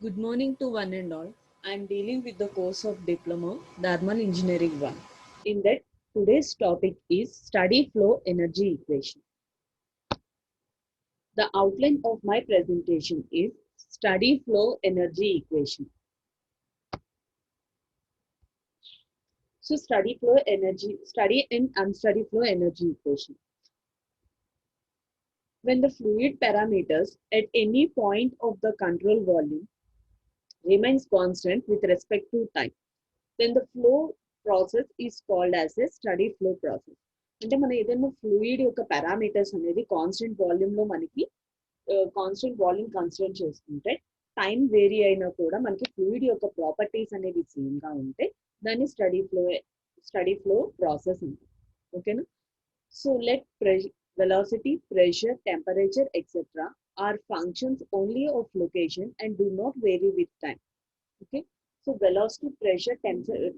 Good morning to one and all. I am dealing with the course of Diploma Thermal Engineering 1. In that, today's topic is Study Flow Energy Equation. The outline of my presentation is Study Flow Energy Equation. So, study and unstudy flow energy equation. When the fluid parameters at any point of the control volume remains constant with respect to time, then the flow process is called as a steady flow process. అంటే మనం ఏదైనా fluid యొక్క parameters అనేది constant volume లో మనకి constant volume consider చేసుకుంటే time vary అయినా కూడా మనకి ఫ్లూయిడ్ యొక్క ప్రాపర్టీస్ అనేవి సేమ్ గా ఉంటే దాన్ని స్టడీ ఫ్లో ప్రాసెస్ ఉంటుంది. ఓకేనా? So let velocity, pressure, temperature, etc. are functions only of location and do not vary with time. Okay. So velocity, pressure,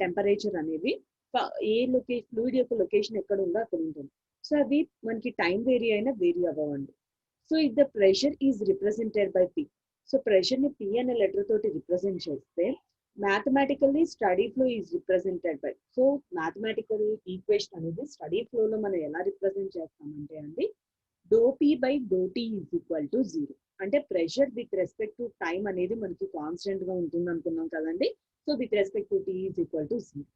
temperature అనేవి ఏ ఫ్లూయిడ్ యొక్క లొకేషన్ ఎక్కడ ఉందో అక్కడ ఉంటుంది. సో అవి మనకి టైం వేరీ అయినా వేరీ అవ్వండి. So if the pressure is represented by P, so pressure ని పి అనే లెటర్ తోటి రిప్రజెంట్ చేస్తే mathematically steady flow is represented by, so mathematical equation అనేది స్టడీ ఫ్లో లో మనం ఎలా రిప్రజెంట్ చేస్తామంటే అండి, do P by do T is equal to zero. అంటే pressure with respect to time అనేది మనకి కాన్స్టెంట్ గా ఉంటుంది అనుకున్నాం కదండి. So with respect to tea is equal to zero.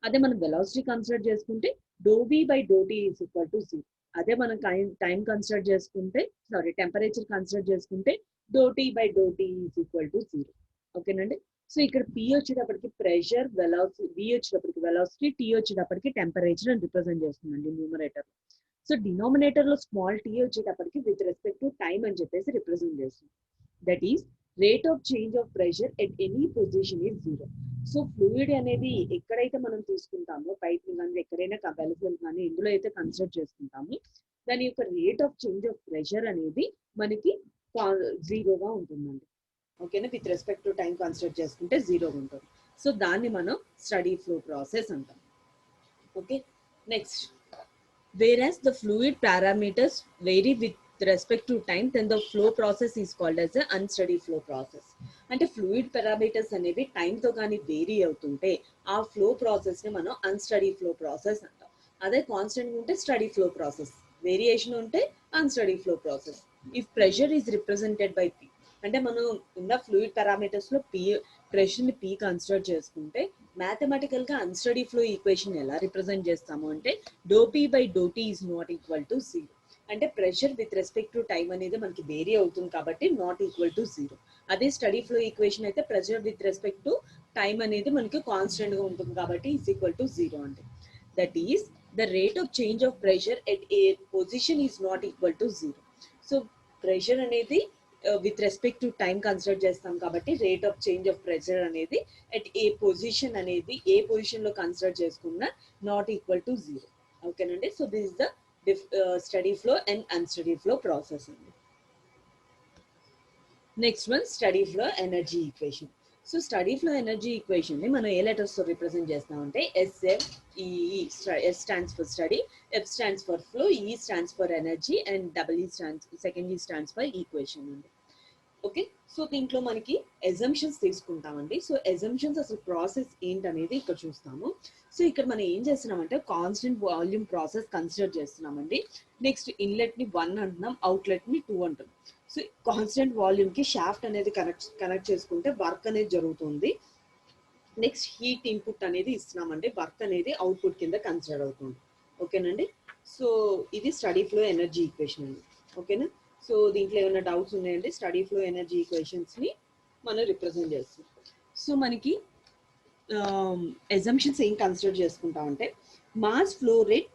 అదే మనం వెలాసిటీ కన్సిడర్ చేసుకుంటే do V by do T is equal to zero. అదే మనం టైం కన్సిడర్ చేసుకుంటే, టెంపరేచర్ కన్సిడర్ చేసుకుంటే do T by do T is equal to zero. ఓకేనండి. So ఇక్కడ P వచ్చేటప్పటికి ప్రెషర్, వెలాసిటీ, వి వచ్చేటప్పటికి వెలాసిటీ, టీ వచ్చేటప్పటికి టెంపరేచర్ అని రిప్రజెంట్ చేస్తుందండి న్యూమరేటర్. సో డినామినేటర్ లో స్మాల్ టీ వచ్చేటప్పటికి విత్ రెస్పెక్ట్ టు టైం అని చెప్పేసి రిప్రజెంట్ చేస్తుంది. That is rate of change of pressure at any position is zero. So fluid అనేది ఎక్కడైతే మనం తీసుకుంటామో, బయట కానీ ఎక్కడైనా అవైలబుల్ కానీ ఎందులో అయితే కన్సిడర్ చేసుకుంటామో దాని యొక్క rate of change of pressure అనేది మనకి జీరోగా ఉంటుందండి. ఓకేనా? With respect to time consider చేసుకుంటే జీరోగా ఉంటుంది. సో దాన్ని మనం స్టడీ ఫ్లో ప్రాసెస్ అంటాం. Okay. Next, whereas the fluid parameters vary with respect to time, then the flow process is called as a unsteady flow process. అంటే fluid parameters అనేవి టైంతో కానీ vary అవుతుంటే ఆ ఫ్లో ప్రాసెస్ ని మనం అన్స్టడీ ఫ్లో ప్రాసెస్ అంటాం. అదే కాన్స్టెంట్ ఉంటే స్టడీ ఫ్లో ప్రాసెస్, వేరియేషన్ ఉంటే unsteady flow process. If pressure is represented by P, అంటే మనం ఉన్న ఫ్లూయిడ్ పారామీటర్స్ లో ప్రెషర్ ని పి కన్సిడర్ చేసుకుంటే మ్యాథమెటికల్ గా అన్స్టడీ ఫ్లో ఈక్వేషన్ ఎలా రిప్రజెంట్ చేస్తాము అంటే doh P by do T is not equal to zero. అంటే pressure with respect to time అనేది మనకి వేరీ అవుతుంది కాబట్టి నాట్ ఈక్వల్ టు జీరో. అదే స్టడీ ఫ్లో ఈక్వేషన్ అయితే pressure with respect to time అనేది మనకి కాన్స్టెంట్ గా ఉంటుంది కాబట్టి ఈజ్ ఈక్వల్ టు జీరో అంటే. That is the rate of change of pressure at a position is not equal to zero. So pressure అనేది with respect to time consider చేస్తాం కాబట్టి rate of change of pressure అనేది at a position అనేది ఏ position లో consider చేసుకున్నా not equal to zero. ఓకేనండి. So this is the steady flow and unsteady flow process అండి. Next one, study flow energy equation. So steady flow energy equation ని మనం ఏ letters తో represent చేస్తామంటే SFEE. S stands for study, F stands for flow, E stands for energy and second E stands for equation అండి. Okay. So దీంట్లో మనకి assumptions తీసుకుంటామండి. So assumptions అసలు process ఏంటనేది ఇక్కడ చూస్తాము. సో ఇక్కడ మనం ఏం చేస్తున్నామంటే కాన్స్టెంట్ వాల్యూమ్ ప్రాసెస్ కన్సిడర్ చేస్తున్నామండి. నెక్స్ట్ ఇన్లెట్ ని 1 అంటున్నాం, అవుట్లెట్ ని 2 అంటున్నాం. సో కాన్స్టెంట్ వాల్యూమ్ కి షాఫ్ట్ అనేది కనెక్ట్ చేసుకుంటే వర్క్ అనేది జరుగుతుంది. నెక్స్ట్ హీట్ ఇన్పుట్ అనేది ఇస్తున్నామండి, వర్క్ అనేది అవుట్పుట్ కింద కన్సిడర్ అవుతుంది. ఓకేనండి. సో ఇది స్టడీ ఫ్లో ఎనర్జీ ఈక్వేషన్ అండి. ఓకేనా? సో దీంట్లో ఏమైనా డౌట్స్ ఉన్నాయండి? స్టడీ ఫ్లో ఎనర్జీ ఈక్వేషన్స్ ని మనం రిప్రజెంట్ చేస్తాం. సో మనకి ఎజంప్షన్స్ ఏం కన్సిడర్ చేసుకుంటామంటే mass flow rate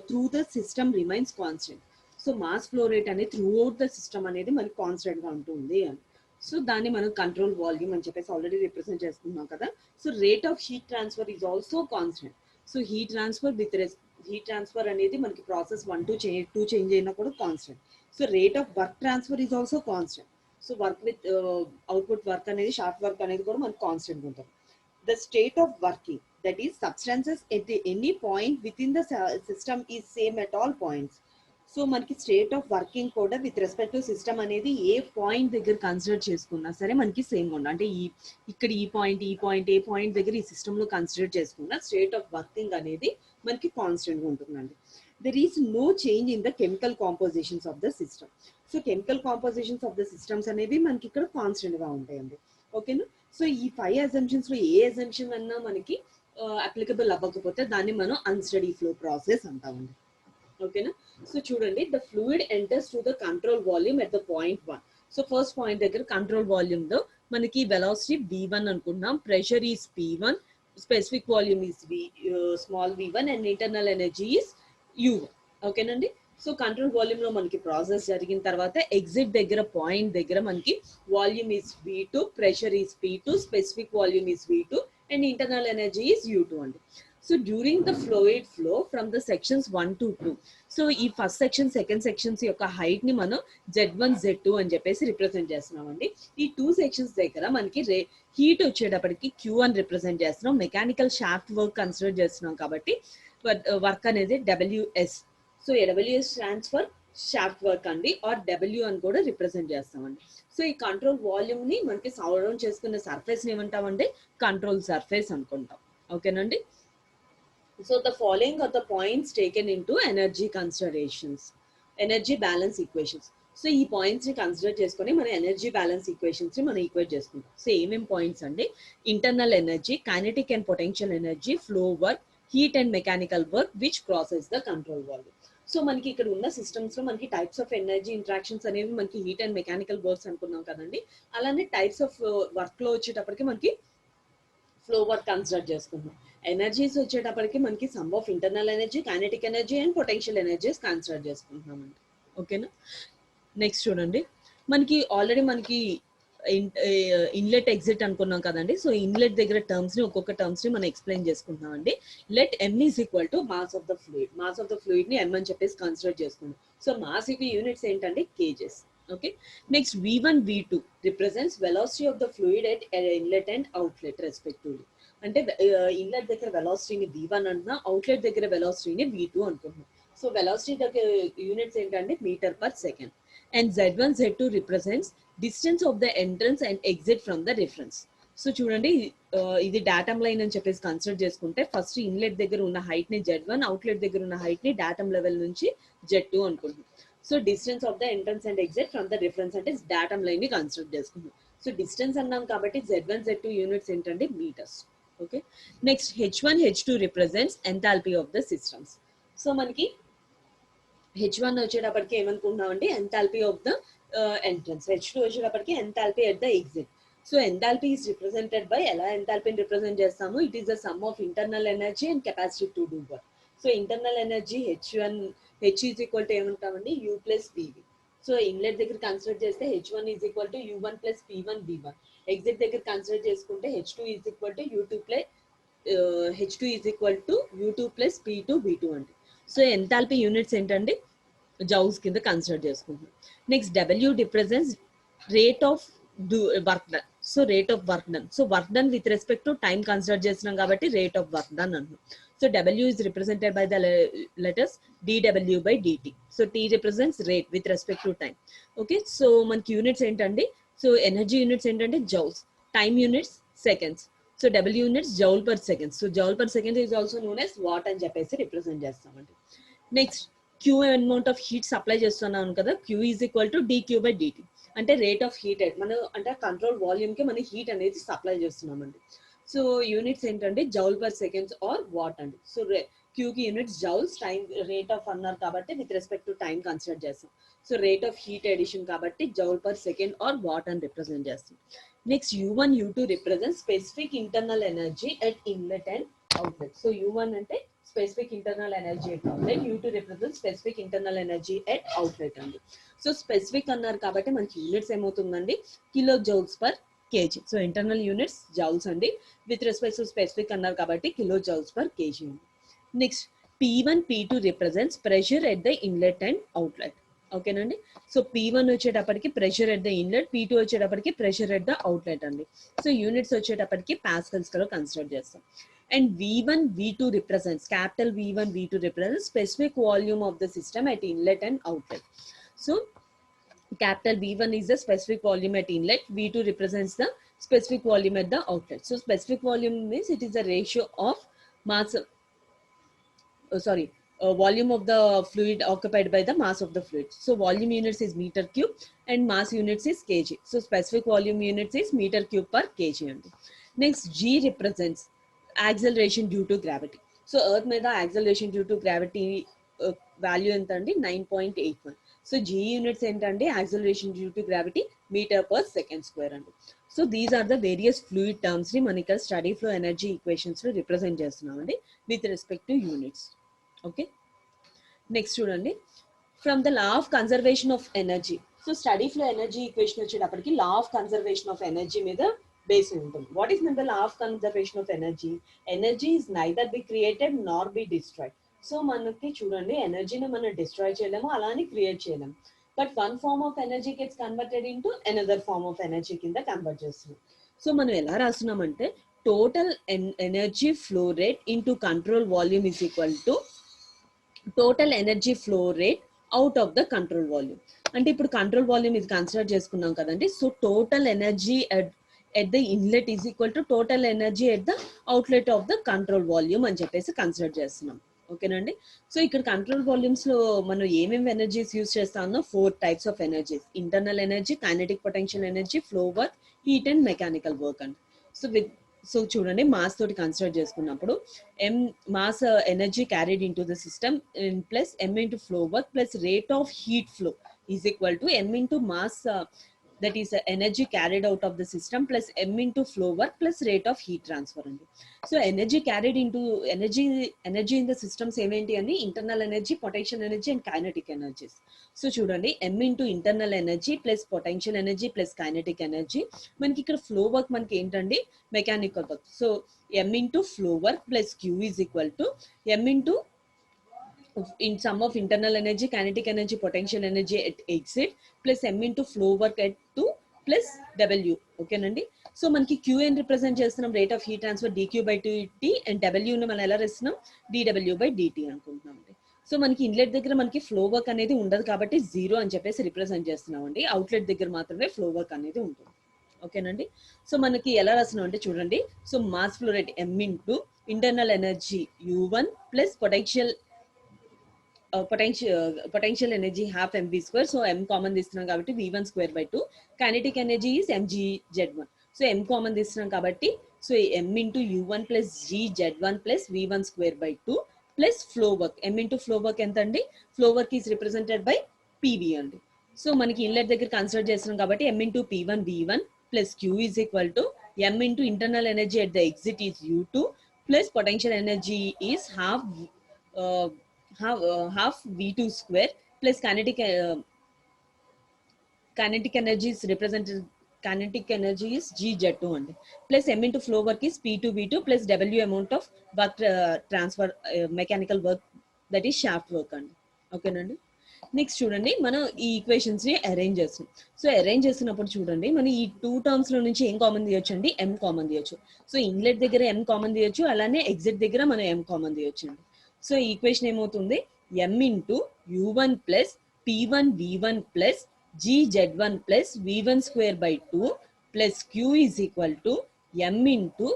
through the system remains constant. So mass flow rate అనేది త్రూ అవుట్ ద సిస్టమ్ అనేది మనకి కాన్స్టెంట్ గా ఉంటుంది అని. సో దాన్ని మనం కంట్రోల్ వాల్యూమ్ అని చెప్పేసి ఆల్రెడీ రిప్రజెంట్ చేసుకున్నాం కదా. So rate of heat transfer is also constant. So heat transfer అనేది మనకి ప్రాసెస్ 1 to 2 చేంజ్ అయినా కూడా constant. So rate of work transfer is also constant. So work with output work అనేది, short work అనేది కూడా మనకి కాన్స్టెంట్ ఉంటుంది. The state of working, that is substances at any point with in the system is same at all points. So మనకి state of working కూడా with respect to system అనేది ఏ point దగ్గర consider చేసుకున్నా సరే మనకి సేమ్ ఉండాలి. అంటే ఇక్కడ ఈ పాయింట్ ఏ పాయింట్ దగ్గర ఈ సిస్టమ్ లో కన్సిడర్ చేసుకున్నా స్టేట్ ఆఫ్ వర్కింగ్ అనేది మనకి కాన్స్టెంట్ గా ఉంటుందండి. There is no change in the chemical compositions of the system. So chemical compositions of the system అనేవి మనకి ఇక్కడ కాన్స్టెంట్ గా ఉంటాయండి. ఓకేనా. సో ఈ 5 అజంప్షన్స్ లో ఏ అజంప్షన్ అన్నా మనకి అప్లికబుల్ అవ్వకపోతే దాన్ని మనం అన్స్టడీ ఫ్లో ప్రాసెస్ అంటామండి. ఓకేనా. సో చూడండి, the fluid enters to the control volume at the point 1. So first point దగ్గర కంట్రోల్ వాల్యూమ్ లో మనకి వెలాసిటీ v1 అనుకుంటున్నాం, pressure is p1, specific volume is small v1 and internal energy is u1. ఓకేనండి. So control volume లో మనకి process జరిగిన తర్వాత exit దగ్గర పాయింట్ దగ్గర మనకి volume is v2, pressure is p2, specific volume is v2 and internal energy is u2 అండి. So during the fluid flow from the sections 1 to 2, so ఈ first section second sections యొక్క height ని మనం Z1 Z2 అని చెప్పేసి represent చేస్తున్నామండి. ఈ 2 sections దగ్గర మనకి హీట్ వచ్చేటప్పటికి Q1 రిప్రజెంట్ చేస్తున్నాం, మెకానికల్ షాఫ్ట్ వర్క్ కన్సిడర్ చేస్తున్నాం కాబట్టి వర్క్ అనేది WS. So WS stands for shaft work అండి, ఆర్ W అని కూడా రిప్రజెంట్ చేస్తామండి. సో ఈ కంట్రోల్ వాల్యూమ్ ని మనకి సరౌండ్ చేసుకున్న సర్ఫేస్ ని ఏమంటామండి, కంట్రోల్ సర్ఫేస్ అనుకుంటాం. ఓకేనండి. So the following are the points taken into energy considerations, energy balance equations. So ఈ పాయింట్స్ ని కన్సిడర్ చేసుకొని మన ఎనర్జీ బ్యాలెన్స్ ఈక్వేషన్స్ ని మనం ఈక్వేట్ చేసుకుంటాం. సో ఏమేం పాయింట్స్ అండి, internal energy, kinetic and potential energy, flow work, heat and mechanical work which crosses the control volume. So మనకి ఇక్కడ ఉన్న సిస్టమ్స్ లో మనకి టైప్స్ ఆఫ్ ఎనర్జీ ఇంట్రాక్షన్స్ అనేవి మనకి హీట్ అండ్ మెకానికల్ వర్క్స్ అనుకున్నాం కదండి. అలానే టైప్స్ ఆఫ్ వర్క్ లో వచ్చేటప్పటికి మనకి ఫ్లో వర్క్ కన్సిడర్ చేసుకుంటాం. ఎనర్జీస్ వచ్చేటప్పటికి మనకి sum of internal energy, kinetic energy and potential energies consider చేసుకుంటున్నామండి. ఓకేనా. నెక్స్ట్ చూడండి, మనకి ఆల్రెడీ మనకి ఇన్లెట్ ఎగ్జిట్ అనుకున్నాం కదండి. సో ఇన్లెట్ దగ్గర టర్మ్స్ ని ఒక్కొక్క టర్మ్స్ ని మనం ఎక్స్ప్లెయిన్ చేసుకుంటున్నాం అండి. Let m is equal to mass of the fluid. Mass of the fluid ని m అని చెప్పేసి కన్సిడర్ చేసుకున్నాం. సో మాస్ యొక్క యూనిట్స్ ఏంటండి, kgs. Okay. Next v1 v2 represents velocity of the fluid at inlet and outlet respectively. అంటే inlet దగ్గర వెలాసిటీని v1 అంటున్నా, అవుట్లెట్ దగ్గర వెలాసిటీని v2 అనుకుంటున్నాం. సో వెలాసిటీ దగ్గర యూనిట్స్ ఏంటంటే meter per second. And z1 z2 represents distance of the entrance and exit from the reference. So చూడండి, ఇది డాటమ్ లైన్ అని చెప్పేసి కన్సిడర్ చేసుకుంటే ఫస్ట్ ఇన్లెట్ దగ్గర ఉన్న హైట్ ని z1, అవుట్లెట్ దగ్గర ఉన్న హైట్ ని డాటమ్ లెవెల్ నుంచి z2 అనుకుంటున్నాం. So distance of the entrance and exit from the reference అంటే డాటమ్ లైన్ ని కన్సిడర్ చేసుకుంటున్నాం. సో డిస్టెన్స్ అన్నాం కాబట్టి z1 z2 యూనిట్స్ ఏంటంటే meters. Okay. Next h1 h2 represents enthalpy of the systems. So మనకి h1 వచ్చేటప్పటికి ఏమనుకుంటున్నాం అంటే enthalpy of the entrance, h2 వచ్చేటప్పటికి enthalpy at the exit. So enthalpy is represented by, ఎలా ఎంథాల్పీని represent చేస్తాము, it is the sum of internal energy and capacity to do work. So internal energy h is equal to ఏమంటామండి, u plus pv. So inlet దగ్గర consider చేస్తే h1 is equal to u1 plus p1 v1. Exit దగ్గర consider చేసుకుంటే h2 is equal to u2 plus p2 v2 అండి. So enthalpy units ఏంటండి, joules కింద consider చేసుకుంటాం. Next W represents rate of work done. So rate of work done, so work done with respect to time consider చేస్తున్నాం కాబట్టి rate of work done అంటున్నాం. So W is represented by the letters dW by dt. So T represents rate with respect to time. Okay, so మనకి units ఏంటండి, so energy units ఏంటంటే joules, time units seconds. So W units joule per second. So joule per second is also known as what అని చెప్పేసి represent చేస్తామండి. Next Q amount of heat supply చేస్తున్నాం కదా, Q is equal to dQ by dt. అంటే rate of heat, మనం అంటే control volume కి మనం హీట్ అనేది సప్లై చేస్తున్నామండి. సో యూనిట్స్ ఏంటంటే joule per seconds or watt అండి. సో Q కి units joules, time rate of అన్నారు కాబట్టి with respect to time consider చేస్తాం. So rate of heat addition కాబట్టి joule per second or watt అని రిప్రజెంట్ చేస్తాం. Next U1 U2 represent specific internal energy at inlet and outlet. So U1 అంటే specific internal energy at outlet, U2 represent specific internal energy at outlet అండి. So specific అన్నారు కాబట్టి మనకి units ఏమవుతుందండి, kilo joules per KG. So internal units joules అండి, with respect to specific అన్నారు కాబట్టి kilo joules per KG అండి. Next P1 P2 represents pressure at the inlet and outlet. ఓకేనండి. సో P1 వచ్చేటప్పటికి pressure at the inlet, P2 వచ్చేటప్పటికి pressure at the outlet అండి. So units వచ్చేటప్పటికి Pascal's లో consider చేస్తాం. and V1, V2 represents, capital V1, V2 represents specific volume of the system at inlet and outlet. So capital V1 is the specific volume at inlet, V2 represents the specific volume at the outlet. So specific volume means it is the ratio of mass, volume of the fluid occupied by the mass of the fluid. So volume units is meter cube and mass units is kg. So specific volume units is meter cube per kg. Next, G represents acceleration due to gravity. So earth మీద acceleration due to gravity value ఎంత అండి 9.81. So G units ఏంటండి acceleration due to gravity meter per second square అండి. So these are the various fluid terms ని మనం ఇక్కడ steady flow energy equations లో represent చేస్తున్నామండి with respect to units. Okay, next చూడండి, from the law of conservation of energy. So steady flow energy equation వచ్చేటప్పటికి law of conservation of energy మీద base ఉంటుంది. What is the law of conservation of energy? Energy is neither be created nor be destroyed. So మనకి చూడండి, ఎనర్జీని మనం destroy చేయలేము, అలానే create చేయలేము. But one form of energy gets converted into another form of energy కింద convert చేస్తున్నాం. So మనం ఎలా రాస్తున్నామంటే total energy flow rate into control volume is equal to total energy flow rate out of the control volume. అంటే ఇప్పుడు control volume ఇది consider చేసుకున్నాం కదండి. So total energy at the inlet is equal to total energy at the outlet of the control volume అని చెప్పేసి consider చేస్తున్నాం. ఓకేనండి. So ఇక్కడ కంట్రోల్ వాల్యూమ్స్ లో మనం ఏమేమి ఎనర్జీస్ యూజ్ చేస్తామో 4 types of energies: internal energy, kinetic potential energy, flow work, heat and mechanical work అండి. సో చూడండి, మాస్ తోటి కన్సిడర్ చేసుకున్నప్పుడు mass energy carried into the system plus into flow work plus rate of heat flow is equal to into mass, that is energy carried out of the system plus m into flow work plus rate of heat transfer అండి. So energy carried into energy in the systems ఏమేంటి అని internal energy, potential energy and kinetic energies. So చూడండి, m into internal energy plus potential energy plus kinetic energy. మనకి ఇక్కడ flow work మనకి ఏంటండి mechanical work. So m into flow work plus q is equal to m into in sum of internal energy, kinetic energy, potential energy at exit plus m into flow work at 2 plus w. Okay nandi. So manki q n represent చేస్తున్నాం rate of heat transfer dq by dt and w ని మనం ఎలా రాస్తున్నాం dw by dt అనుకుంటున్నాం అండి. So మనకి inlet దగ్గర మనకి ఫ్లో వర్క్ అనేది ఉండదు కాబట్టి 0 అని చెప్పేసి రిప్రజెంట్ చేస్తున్నాం అండి. అవుట్లెట్ దగ్గర మాత్రమే ఫ్లో వర్క్ అనేది ఉంటుంది. ఓకేనండి. సో మనకి ఎలా రాస్తున్నాం అంటే చూడండి, so mass flow rate m into internal energy u1 plus potential energy half mv square. So m common తీస్తున్నాం కాబట్టి v1 square by 2. Kinetic energy is mgz1. So m common తీస్తున్నాం కాబట్టి so m into u1 plus gz1 plus v1 square by 2 plus flow work. m into flow work ఎంత అండి? flow work is represented by pv అండి. So మనకి inlet దగ్గర consider చేస్తున్నాం కాబట్టి m into p1 v1 plus q is equal to m into internal energy at the exit is u2 plus potential energy is half v2 square plus kinetic energy is represented, kinetic energy is gz2 and plus m into flow work is p2 v2 plus w amount of work transfer mechanical work, that is shaft work and okay nandi. Next చూడండి, మనం ఈ equations ని arrange చేస్తున్నాం. So arrange చేస్తున్నప్పుడు చూడండి, మనం ఈ 2 terms లో నుంచి ఏం కామన్ తీయొచ్చు అండి? m కామన్ తీయొచ్చు. సో ఇన్లెట్ దగ్గర m కామన్ తీయొచ్చు, అలానే ఎగ్జిట్ దగ్గర మనం m కామన్ తీయొచ్చు అండి. సో ఈ ఈక్వేషన్ ఏమవుతుంది? m into u1 plus p1 v1 plus gz1 plus v1 square by 2 plus q is equal to m into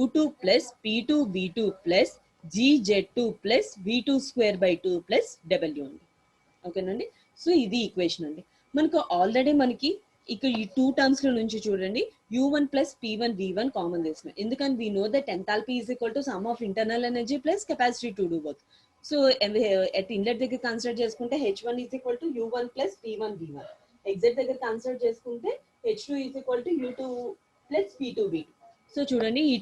u2 plus p2 v2 plus gz2 plus v2 square by 2 plus w అండి. ఓకేనండి. So ఇది equation అండి. మనకు already మనకి ఇక్కడ ఈ 2 terms లో నుంచి చూడండి, u1 plus p1 v1 common తీస్తున్నాం. ఎందుకని we know that enthalpy is equal to some of internal energy plus capacity to do work. So at inlet దగ్గర కన్సిడర్ చేసుకుంటే h1 is equal to u1 plus p1 v1. Exit దగ్గర consider చేసుకుంటే h2 is equal to u2 plus p2 v2. So చూడండి, ఈ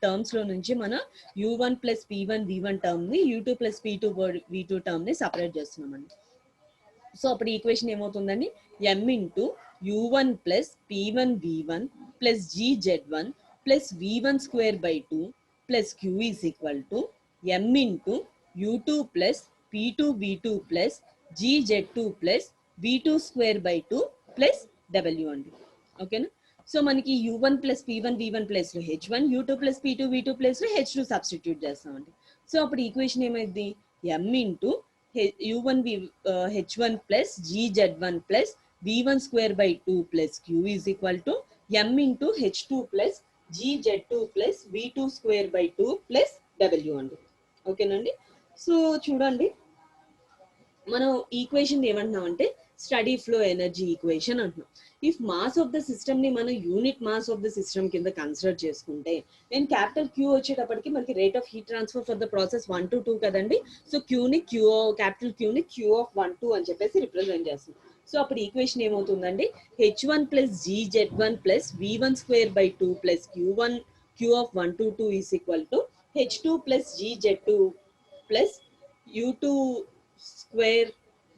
terms లో నుంచి మనం u1 plus p1 v1 term ని u2 plus p2 v2 term ని సపరేట్ చేస్తున్నామండి. సో అప్పుడు ఈక్వేషన్ ఏమవుతుందండి? m into u1 plus p1 v1 plus gz1 plus v1 square by 2 plus q is equal to m into u2 plus p2 v2 plus gz2 plus v2 square by 2 plus w అండి. ఓకేనా. So మనకి u1 plus p1 v1 place లో h1, u2 plus p2 v2 place లో h2 substitute చేస్తామండి. So అప్పుడు equation ఏమైంది, m into u1 h1 plus gz1 plus v1 square by 2 plus q is equal to m into h2 plus gz2 plus v2 square by 2 plus w అండి. ఓకేనండి. So చూడండి, మనం equation ఏమంటున్నాం అంటే study flow energy equation అంటున్నాం. If mass of the system ని మనం unit mass of the system కింద కన్సిడర్ చేసుకుంటే, నేను క్యాపిటల్ క్యూ వచ్చేటప్పటికి మనకి rate of heat transfer for the process 1 to 2 కదండి. సో క్యూని క్యాపిటల్ క్యూని క్యూ ఆఫ్ 1 2 అని చెప్పేసి రిప్రజెంట్ చేస్తుంది. సో అప్పుడు ఈక్వేషన్ ఏమవుతుందండి, h1 plus gz1 plus v1 square by 2 plus q of 1 to 2 is equal to h2 plus gz2 plus u2 square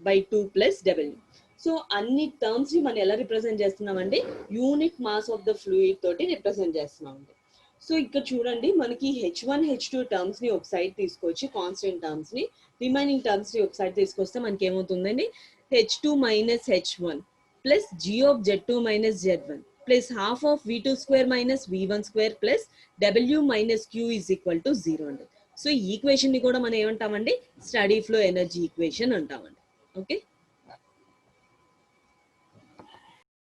by 2 plus w. So అన్ని terms ని మనం ఎలా represent చేస్తున్నామండి, unit mass of the fluid తోటి represent చేస్తున్నామండి. So ఇక్కడ చూడండి, మనకి h1 h2 టర్మ్స్ ని ఒక సైడ్ తీసుకొచ్చి కాన్స్టెంట్ టర్మ్స్ ని, రిమైనింగ్ టర్మ్స్ ని ఒక సైడ్ తీసుకొస్తే మనకి ఏమవుతుందండి, h2 minus h1 plus g of z2 minus z1 plus half of v2 square minus v1 square plus w minus q is equal to 0 అండి. సో ఈ equation ని కూడా మనం ఏమంటామండి, స్టడీ ఫ్లో ఎనర్జీ ఈక్వేషన్ అంటామండి. Okay.